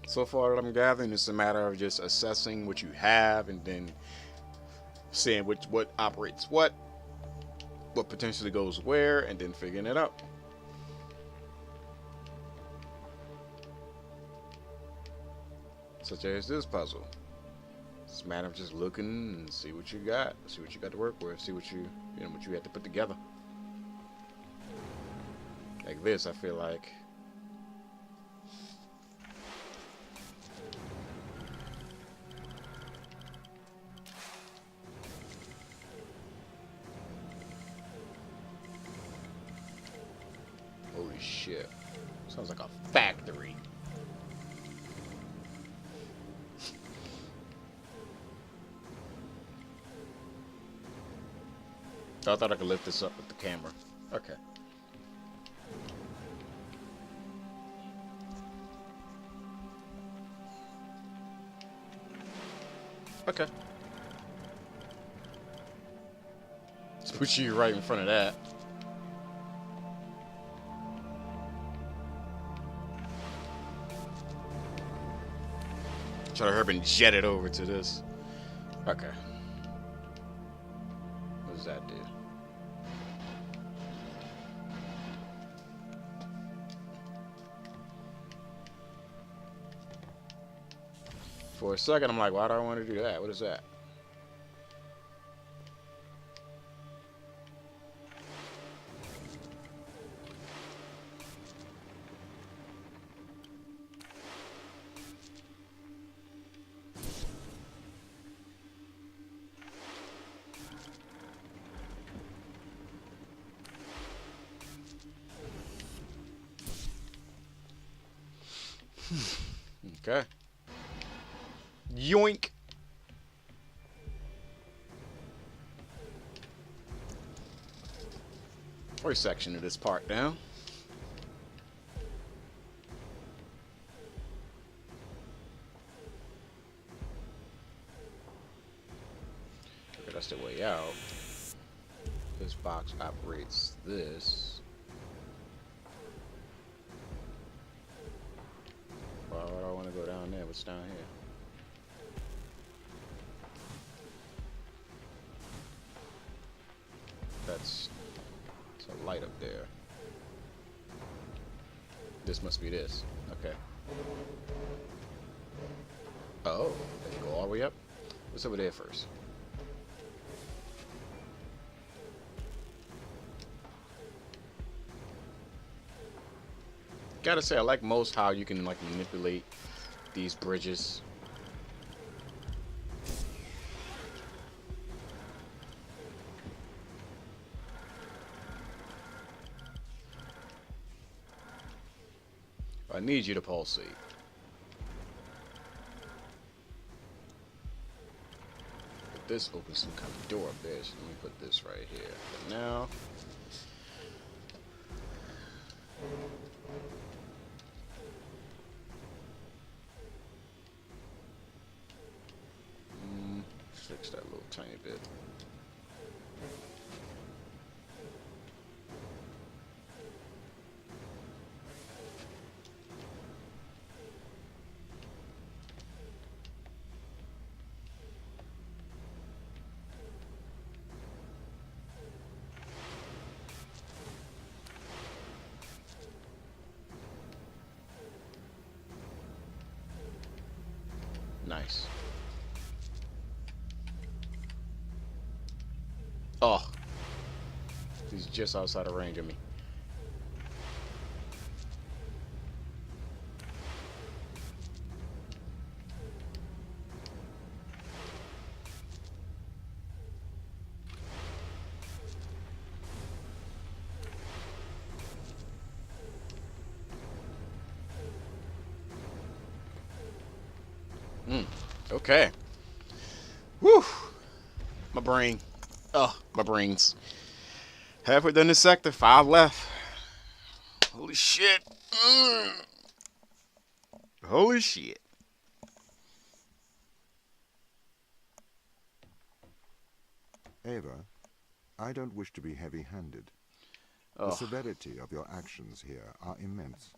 So far, what I'm gathering, it's a matter of just assessing what you have and then seeing what operates what potentially goes where, and then figuring it out. Such as this puzzle. It's a matter of just looking and see what you got, see what you got to work with, see what you had to put together. Like this, I feel like. Holy shit. Sounds like a factory. I thought I could lift this up with the camera. Okay. Okay. Let's put you right in front of that. Try to herb and jet it over to this. Okay. What does that do? For a second, I'm like, why do I want to do that? What is that? Okay. Yoink. First section of this part down. Okay, that's the way out. This box operates this. Why would I want to go down there? What's down here? That's a light up there. This must be this. Okay. Oh, did you go all the way up? What's over there first? Gotta say, I like most how you can like manipulate these bridges. I need you to pulsate. But this opens some kind of door up there, so let me put this right here. But now, fix that little tiny bit. Nice. Oh, he's just outside of range of me. Okay. Whew. My brain. Oh, my brains. Halfway done this sector, 5 left. Holy shit. Holy shit. Ava, I don't wish to be heavy-handed. The Oh, severity of your actions here are immense.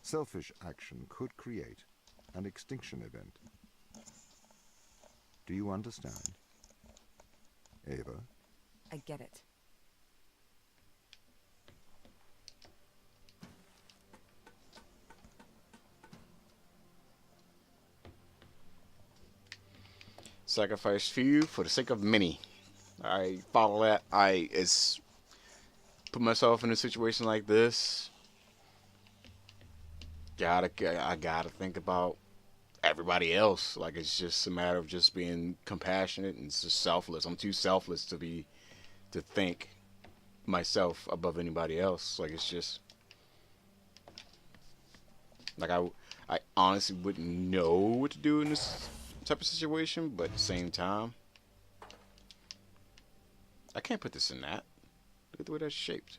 Selfish action could create, an extinction event. Do you understand? Ava? I get it. Sacrifice few for the sake of many. I follow that. It's put myself in a situation like this. I gotta think about everybody else. Like, it's just a matter of just being compassionate and just selfless. I'm too selfless to think myself above anybody else. Like, it's just like I honestly wouldn't know what to do in this type of situation, but at the same time, I can't put this in that. Look at the way that's shaped.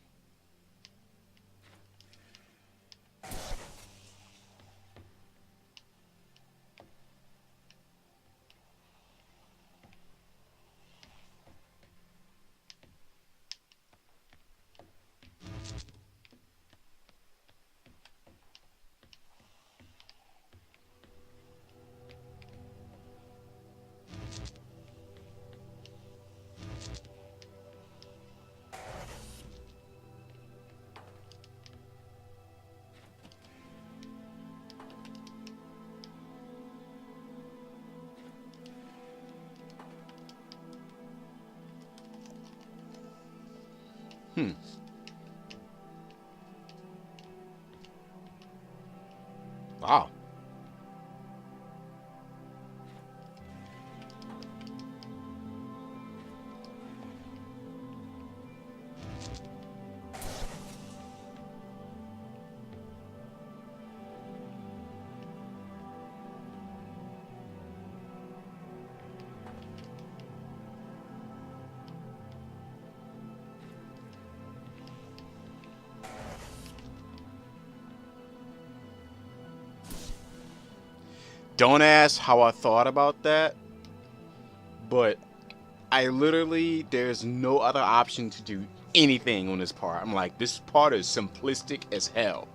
Hmm. Wow. Don't ask how I thought about that, but I literally, there's no other option to do anything on this part. I'm like, this part is simplistic as hell.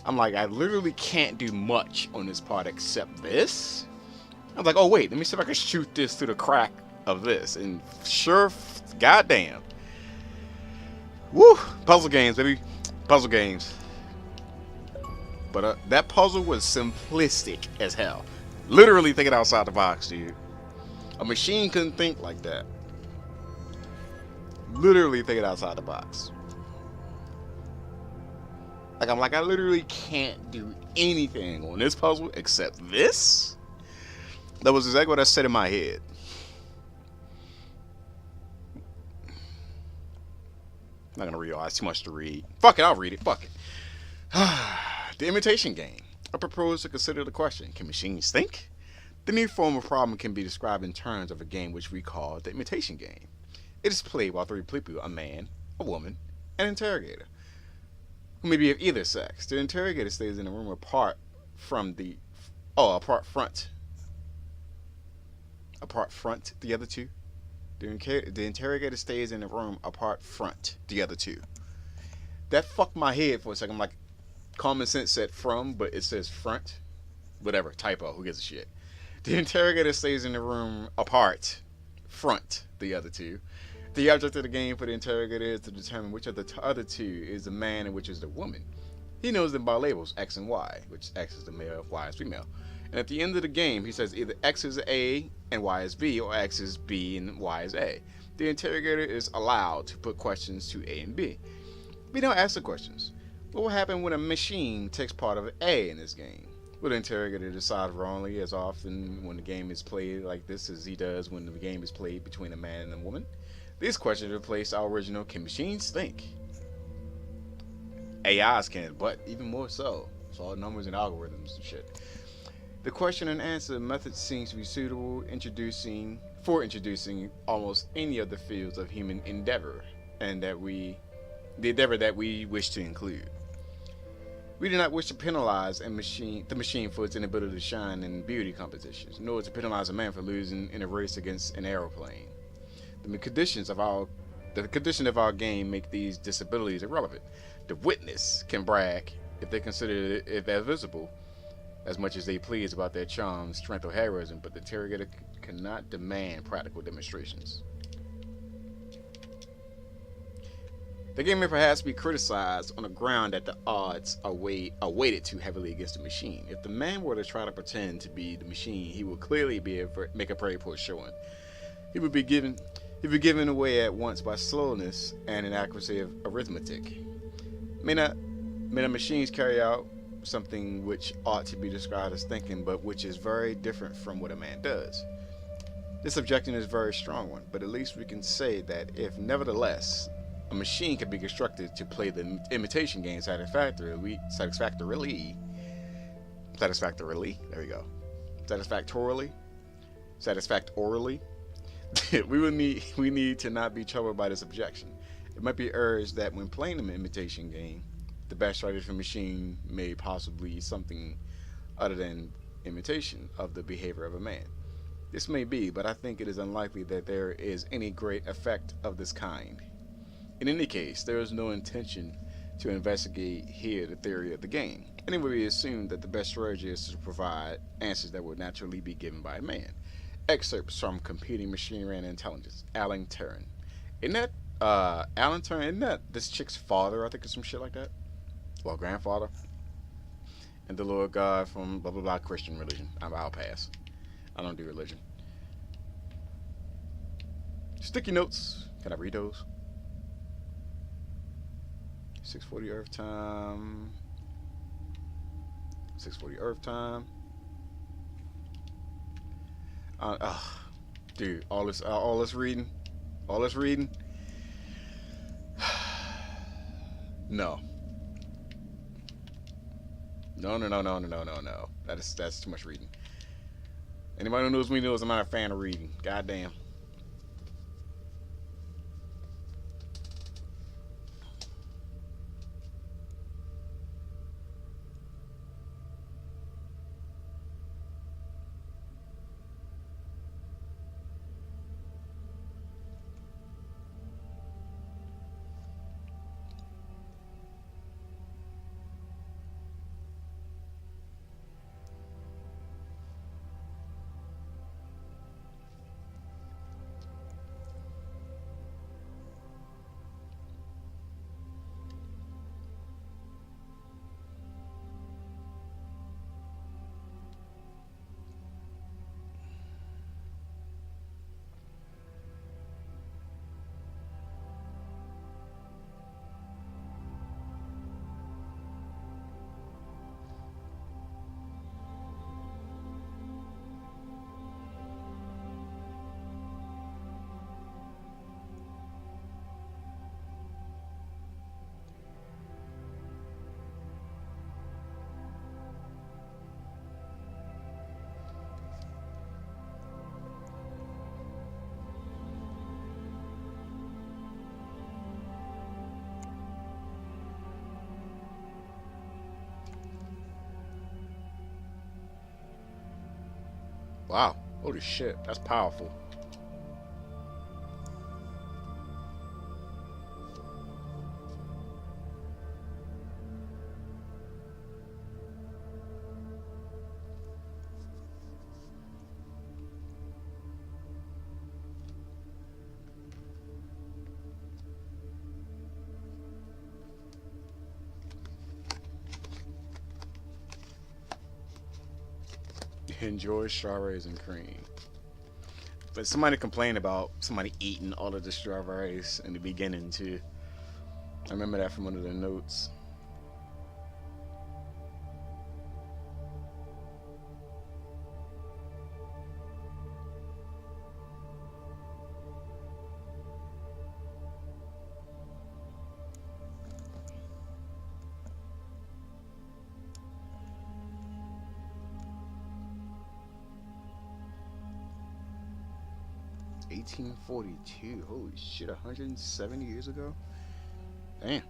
I'm like, I literally can't do much on this part except this. I was like, oh wait, let me see if I can shoot this through the crack of this. And sure, goddamn. Woo! Puzzle games, baby. Puzzle games. But that puzzle was simplistic as hell. Literally thinking outside the box, dude. A machine couldn't think like that. Literally thinking outside the box. Like, I'm like, I literally can't do anything on this puzzle except this. That was exactly what I said in my head. I'm not gonna read all. It's too much to read. Fuck it, I'll read it. Fuck it. The imitation game. I propose to consider the question: can machines think? The new form of problem can be described in terms of a game which we call the imitation game. It is played while three people, a man, a woman, and an interrogator, who may be of either sex. The interrogator stays in the room apart front the other two. The interrogator stays in the room apart front the other two. That fucked my head for a second. I'm like, common sense said from, but it says front. Whatever, typo, who gives a shit. The interrogator stays in the room apart front the other two. The object of the game for the interrogator is to determine which of the other two is the man and which is the woman. He knows them by labels X and Y, which X is the male, Y is female. And at the end of the game, he says either X is A and Y is B, or X is B and Y is A. The interrogator is allowed to put questions to A and B. We don't ask the questions. What will happen when a machine takes part of A in this game? Will the interrogator decide wrongly as often when the game is played like this as he does when the game is played between a man and a woman? These questions replace our original "can machines think?" AIs can, but even more so. It's all numbers and algorithms and shit. The question and answer method seems to be suitable for introducing almost any of the fields of human endeavor, and the endeavor that we wish to include. We do not wish to penalize the machine for its inability to shine in beauty competitions, nor to penalize a man for losing in a race against an aeroplane. The condition of our game make these disabilities irrelevant. The witness can brag if they consider it as visible as much as they please about their charm, strength, or heroism, but the interrogator cannot demand practical demonstrations. The game may perhaps be criticized on the ground that the odds are weighted too heavily against the machine. If the man were to try to pretend to be the machine, he would clearly make a very poor showing. He would be given away at once by slowness and inaccuracy of arithmetic. May the machines carry out something which ought to be described as thinking, but which is very different from what a man does. This objection is a very strong one, but at least we can say that if, nevertheless, a machine can be constructed to play the imitation game satisfactorily, there we go, satisfactorily, we need to not be troubled by this objection. It might be urged that when playing an imitation game, the best strategy for a machine may possibly be something other than imitation of the behavior of a man. This may be, but I think it is unlikely that there is any great effect of this kind. In any case, there is no intention to investigate here the theory of the game. Anyway, we assume that the best strategy is to provide answers that would naturally be given by a man. Excerpts from Computing Machinery and Intelligence, Alan Turing. Isn't that Alan Turing? Isn't that this chick's father? I think, or some shit like that. Well, grandfather. And the Lord God from blah blah blah Christian religion. I'll pass. I don't do religion. Sticky notes. Can I read those? 6:40 Earth time. 6:40 Earth time. Dude, all this reading. No. No. That's too much reading. Anybody who knows me knows I'm not a fan of reading. Goddamn. Wow. Holy shit. That's powerful. Enjoy strawberries and cream. But somebody complained about somebody eating all of the strawberries in the beginning too. I remember that from one of the notes. (1842). Holy shit, 170 years ago? Damn.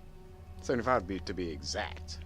75 to be exact.